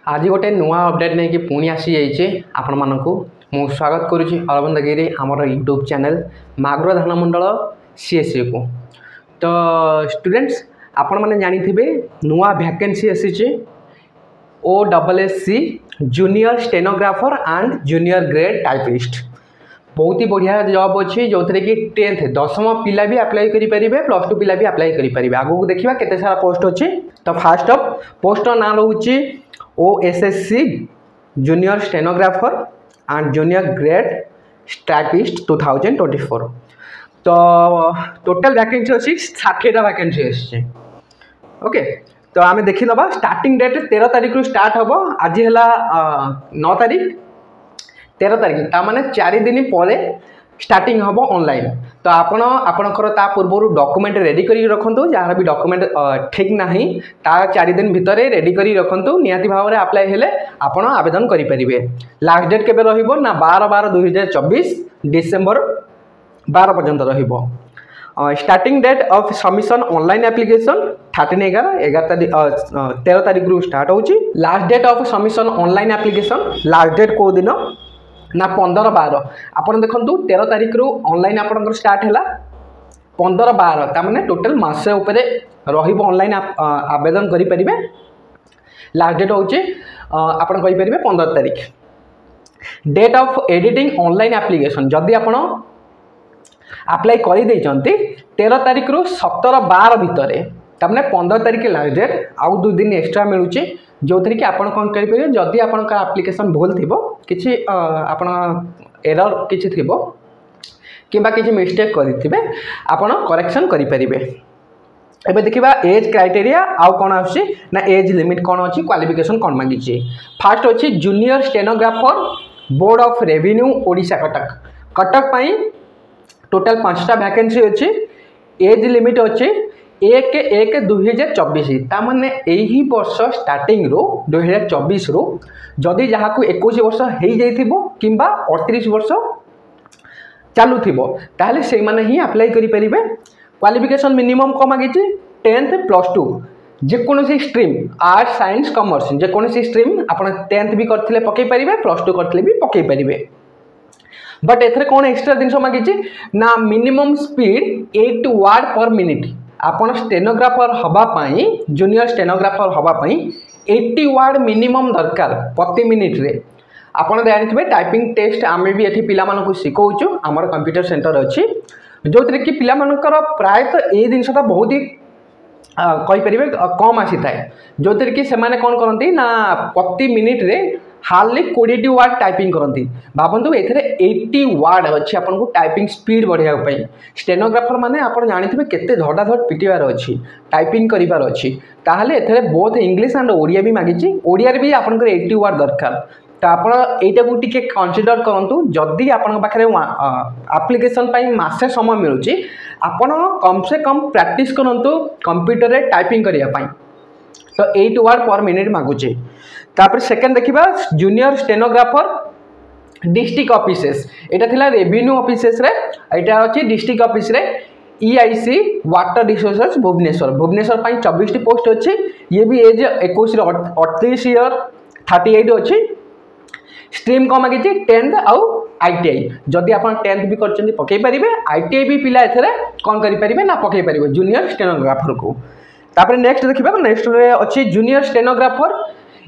आज गोटे नुआ अपडेट नहीं कि पुणी आसी जाइए आपण मानक मु स्वागत करुच्ची अरविंद गिरी आमर यूट्यूब चैनल मागुर धानमंडल सीएससी को। तो स्टूडेंट्स आपण मैंने जानी नुआ वैकेंसी आसी OSSC junior stenographer and junior grade typist. बहुत ही बढ़िया जॉब अच्छी जो थे कि 10th 10th पिला भी अप्लाई करेंगे +2 पिला भी अप्लाई करेंगे। आगू देखा केते सारा पोस्ट अच्छी। तो फास्ट अफ पोस्ट ना रोचे OSSC junior stenographer and junior grade typist 2024। तो टोटल वैकेंसी अच्छी 60टा वैकेंसी अच्छे। ओके तो आम देखी ना स्टार्टिंग डेट 13 तारीख रु स्टार्ट हम। आज है 9 तारीख 13 तारीख ताने 4 दिन पर स्टार्टिंग हम ऑनलाइन। तो आपणकर पूर्व डॉक्यूमेंट रेडी कर रखु जहाँ भी डॉक्यूमेंट ठीक ना 4 दिन भितर रेडी कर रखु निहाती भाव में अप्लाई हेले आपण आवेदन करेंगे। लास्ट डेट केबे रहिबो ना 12/12/2024 डिसेम्बर 12 पर्यंत रहिबो। Starting date of submission online application 13 तारीख रु स्टार्ट होची। Last date of submission online application last date को दिन ना 15/12 आपन देखंतु 13 तारीख रु ऑनलाइन आपनकर स्टार्ट हैला 15/12 तामने टोटल मासे ऊपर रहिबो ऑनलाइन आवेदन करि परिबे। लास्ट डेट होची आपन कहि परिबे 15 तारीख। Date of editing online application जदि आपन अप्लाई कर देइचंती 13 तारीख रु 17/12 भितर तामने 15 तारीख लास्ट डेट आउ 2 दिन एक्स्ट्रा मिलुची जो थी कि आपन कौन करेंगे जदि आपन एप्लिकेशन भूल थी किसी आपन एरर किसी थी किंबा किसी मिस्टेक करेंगे आपन करेक्शन करेंगे। एबे देखिबा एज क्राइटेरिया आउ कौन आछि ना एज लिमिट कौन अच्छी क्वालिफिकेशन कौन मांगी। फास्ट अच्छी junior stenographer board of revenue Odisha Cuttack Cuttack पाई टोटल 5टा वैकेंसी अच्छी। एज लिमिट अच्छी 1/1/2024 तामने यही वर्ष स्टार्टिंग रो 2024 रो जदि जहाँ को 21 वर्ष हो जाइथिबो किंबा 38 वर्ष चालू थिबो ताहले से माने ही अप्लाई करि परिबे। क्वालिफिकेशन मिनिमम को मागिछि 10th +2 जेकोसी स्ट्रीम आर्ट्स साइंस कॉमर्स जेकोसी स्ट्रीम आपण 10th भी करथिले पकई परिबे +2 करथिले भी पकई परिबे। बट एथरे कोन एक्स्ट्रा दिन मागिछि ना minimum speed 8 word per minute आपन स्टेनोग्राफर हवा पाई जूनियर स्टेनोग्राफर हवा पाई 80 वर्ड मिनिमम दरकार प्रति मिनिट रे। आपन जानथिबे टाइपिंग टेस्ट आमे भी एठी पिला मानको सिखौचु हमर कंप्यूटर सेंटर अछि जो थरे कि पिला मानकर प्रायतः ए जिनसटा बहुत ही कहि परिबे कम आसी थाए जो थरे कि से माने कोन करंती ना प्रति मिनिट रे हार्डली 20 वर्ड टाइपिंग करती। भावतु ए 80 वर्ड अच्छी आपको टाइपिंग स्पीड बढ़िया स्टेनोग्राफर माने आप जानते केते धड़ाधड़ पिटार अच्छी टाइपिंग करार अच्छी ताहले एथरे बोथ इंग्लिश एंड ओडिया भी मागिची ओडिया भी आपंकर 80 वर्ड दरकार। तो आप यटा को टिके कंसीडर करूँ जदि आपण पाखे एप्लिकेशन मासे समय मिलूँ आपण कम से कम प्रैक्टिस करूँ कंप्यूटर रे टाइपिंग करने। तो 8 वर्ड पर मिनिट मागुचे। तापर सेकेंड देखिबा जूनियर स्टेनोग्राफर डिस्ट्रिक्ट ऑफिसेस एटा थिला रेवेन्यू ऑफिसेस रे एटा अछि डिस्ट्रिक्ट ऑफिस रे EIC वाटर रिसोर्सेस भुवनेश्वर पाई 24 टी पोस्ट अछि। ये भी एज 21 रे 38 ईयर 38 अछि। स्ट्रीम को मागिछि 10th आउ ITI जदि आपण 10th भी करचंदी पकई परिबे ITI भी पिला एथरे कोन करि परिबे ना पकई परिबे जूनियर स्टेनोग्राफर को। तापर नेक्स्ट देखिबा नेक्स्ट रे अछि जूनियर स्टेनोग्राफर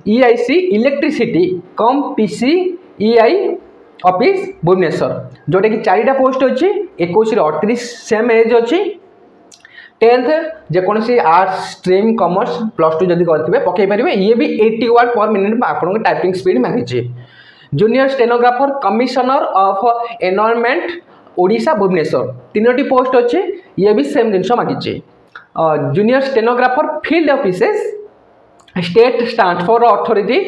EIC इलेक्ट्रिसिटी कम PCEI ऑफिस भुवनेश्वर जोटा कि 4टा पोस्ट अच्छी 21 रे 38 सेम एज अच्छी। 10th जेकोसी आर्ट्स स्ट्रीम कॉमर्स +2 जदि करथिबे पकई परिबे। ये भी 80 वर्ड पर मिनिट में आपन टाइपिंग स्पीड मागिछि। Junior stenographer commissioner of environment Odisha Bhubaneswar 3टी पोस्ट अच्छी। ये भी सेम जिनस मागिछि। Junior stenographer field offices state transfer authority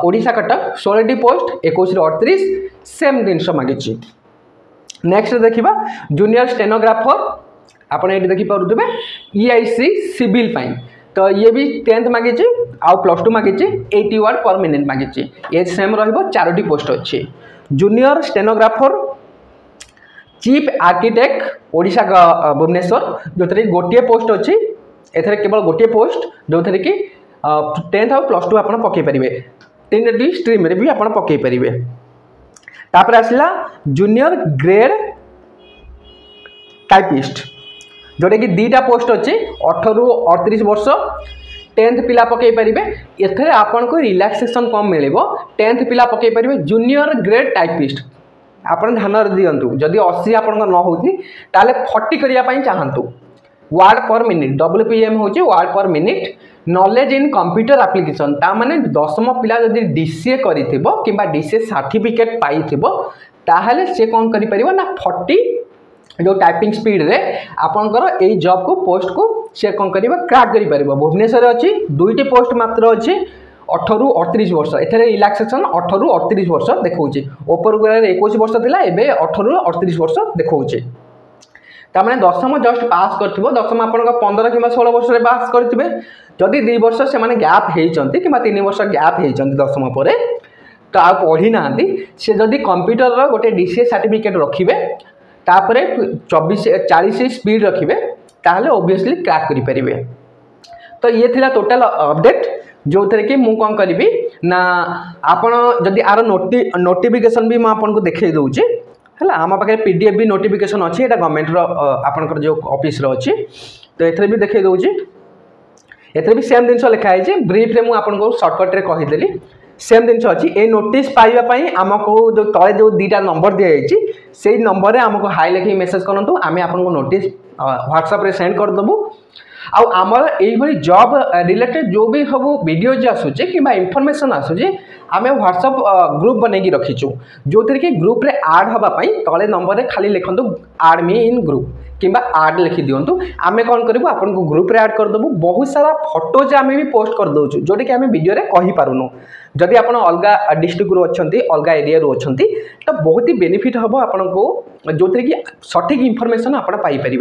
Odisha Cuttack 16टी पोस्ट 21 रे 38 सेम जिनस मागिछि। नेक्स्ट देखिबा जूनियर स्टेनोग्राफर आपण एटी देखि पारुथबे EIC सिविल पाई। तो ये भी 10th मागिछि आउ +2 मागिछि 80 वर्ड पर मिनिट मागिछि। एज सेम रहइबो 4टी पोस्ट अछि। Junior stenographer chief architect Odisha Bhubaneswar जो गोटे पोस्ट अच्छी एथरे केवल गोटे पोस्ट जो थे कि 10th और +2 आप पकई पारे 3टी स्ट्रीम रे भी आप पकई पारे। तापर आसला जूनियर ग्रेड टाइपिस्ट जोटा कि 2टा पोस्ट अच्छे 18 ରୁ 38 वर्ष 10th पिला पकई पारे। एथे आपन को रिलैक्सेशन कम मिले 10th पिला पकई पारे जूनियर ग्रेड टाइपिस्ट। आपन ध्यान दियंतु जदि 80 आपन न होती ताले 40 करिया पई चाहंतु। वर्ड पर मिनिट WPM होची word per minute. Knowledge in computer application ता माने 10th पिला जदि DCA करिथिबो किबा DCA सर्टिफिकेट पाइथिबो ताहले से कोन करि परिबो ना 40 जो टाइपिंग स्पीड रे आपनकर एई जॉब को पोस्ट को से कोन करिबो क्रैक करि परिबो। भुवनेश्वर अछि 2टी पोस्ट मात्र अछि 18 ରୁ 38 वर्ष। एथरे रिलैक्सेशन 18 ରୁ 38 वर्ष देखौछि। ऊपर गुरे 21 वर्ष थिला एबे 18 ରୁ 38 वर्ष देखौछि। ता माने 10th जस्ट पास करथिबो 10th आपनका 15 किबा 16 वर्ष रे पास करथिबे। जदि 2 वर्ष से माने गैप हेइचंती किबा 3 वर्ष गैप हेइचंती 10th परे तो आ पढ़ी नांती से जदि कंप्यूटर रो गोटे DCA सर्टिफिकेट रखिबे तापरे 40 स्पीड रखिबे ताहले ऑब्वियसली क्रैक करि परिबे। तो ये थिला टोटल अपडेट जो थे कि मु कौन करी ना आपण जदि आर नोटिफिकेशन भी मुझे आपको देखा दूसरी है आम पाखे PDF भी नोटिफिकेशन अच्छी एटा गवर्नमेंट आपनकर जो ऑफिस रो अच्छी तो एथरे भी देखा दूसरी एथरे भी सेम जिन लिखाई ब्रीफ रे मुझे सर्टकट रे कहीदेली सेम जिन अच्छी ए नोटिस पाइबापी आमको जो तले जो 2टा नंबर दी जाइए से नंबर रे आमको हाई लिखी मेसेज करूँ आम आपको नोटिस व्हाट्सएप रे सेंड करदेबू। आमर यही जॉब रिलेटेड जो भी सब वीडियोज आसूचे कि इनफॉरमेशन आसूचे आम व्हाट्सएप ग्रुप बनैकी रखीचु जो थे कि ग्रुप रे ऐड होगापाई तले नंबर रे खाली लिखु ऐड मी इन ग्रुप किंबा ऐड लिखि दिंतु आम कौन करूँ आपन को ग्रुप रे ऐड करदेबू। बहुत सारा फोटोज आम भी पोस्ट कर दउछु जोटा कि आम वीडियो रे कहि पारुनु। जदि आप अलग डिस्ट्रिक्ट रु अच्छी अलग एरिया रु अच्छी तो बहुत ही बेनिफिट हम आपको जो थे कि सठिक इनफॉरमेशन आप पाइपर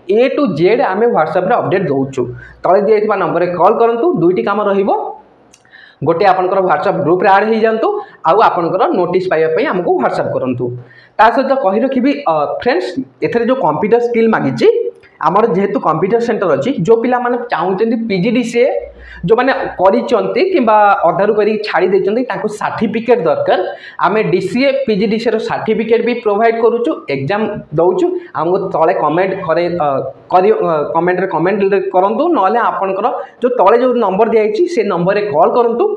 A to Z आम व्हाट्सएप अपडेट दौचु। तले दिया नंबर रे कॉल करूँ 2टी काम रहिबो गोटे आपनकर व्हाट्सएप ग्रुप रे ऐड हो जातु आउ आपनकर नोटिस पाइबापी आमको व्हाट्सएप करूँ। ता सहित कही रखी फ्रेंड्स एथरे जो कंप्यूटर स्किल मागिची आमर जेहेतु कंप्यूटर सेंटर अच्छी जो पिला माने चाहते PGDCA जो मैंने कि अधारू कर छाड़ी देते सर्टिफिकेट दरकार आम DCA PGDCA रो सर्टिफिकेट भी प्रोवाइड करूँ एग्जाम दौचु आमको तले कमेंट कमेंट करूँ ना आपनकर जो तले जो नंबर दिखाई से नंबर रे कॉल करूँ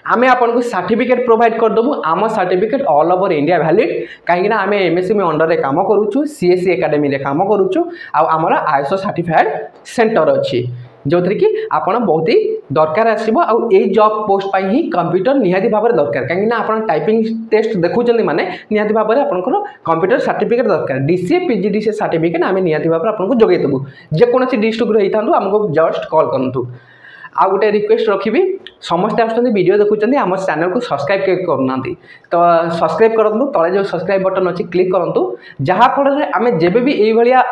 आमे आपन को सर्टिफिकेट प्रोवाइड करदेबू। आम certificate all over India valid कहीं आम MSME अंडर रे काम करूँ CSC एकेडमी रे काम करूँ आमर ISO सर्टिफाइड सेंटर अच्छी जो थे कि आपड़ बहुत ही दरकार आसो आई जॉब पोस्ट पर ही कंप्यूटर निहाती भाव में दरकार कहीं आप टाइपिंग टेस्ट देखुं माने निहाती भाव में आपंकर कंप्यूटर सर्टिफिकेट दरकार DCA PGDCA सर्टिफिकेट आम निहाती भाव में आपको जोगेदेबू। जेकोसी डिस्ट्रिक्ट होता आमको जस्ट कॉल करूँ। आ गोटे रिक्वेस्ट रखी समस्ते वीडियो देखुं आम चैनल को सब्सक्राइब करना तो सब्सक्राइब करूँ तले जो सब्सक्राइब बटन अच्छी क्लिक करूँ जहाँफल आम जब भी ये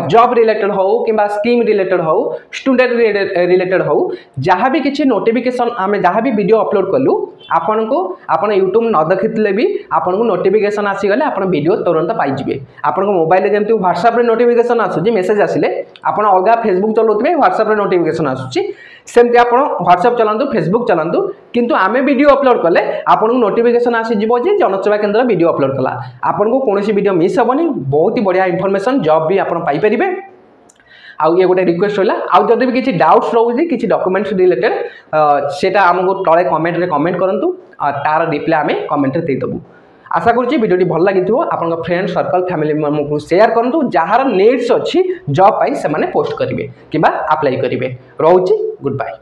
जॉब रिलेटेड हो कि स्कीम रिलेटेड हो स्टूडेंट रिलेटेड हो जहाँ भी किसी नोटिफिकेशन आम जहाँ भी वीडियो अपलोड कलु आपन को आप यूट्यूब न देखिले भी आपन को नोटिफिकेशन आसीगले आप वीडियो तुरंत पाइबे। आपन मोबाइल जमी व्हाट्सएप नोटिफिकेशन आसूँ मेसेज आसिले आप अलग फेसबुक चलाउे व्हाट्सएप नोटिफिकेशन आसूँ सेमती आप व्हाट्सएप चलातु फेसबुक चलातु किंतु आमे वीडियो अपलोड कले आपन को नोटिफिकेशन आसीज जनसेवा केन्द्र वीडियो अपलोड कला आपन को कौन वीडियो मिस हेनी बहुत ही बढ़िया इनफॉरमेशन जॉब भी आप पाइपर। आउ ये गोटे रिक्वेस्ट रहा आउ जब भी किसी डाउट्स रोचे किसी डॉक्यूमेंट्स रिलेटेड सेटा आमको तले कमेंट रे कमेंट करूँ तार रिप्लाई आम कमेंट रे देदेबू। आशा करुँची वीडियो भल लगी आपन फ्रेंड सर्कल फैमिली मेंबर को शेयर करूँ जार नीड्स अच्छी जॉब पाई से पोस्ट करेंगे कि अप्लाई करेंगे। रोचे गुड बाय।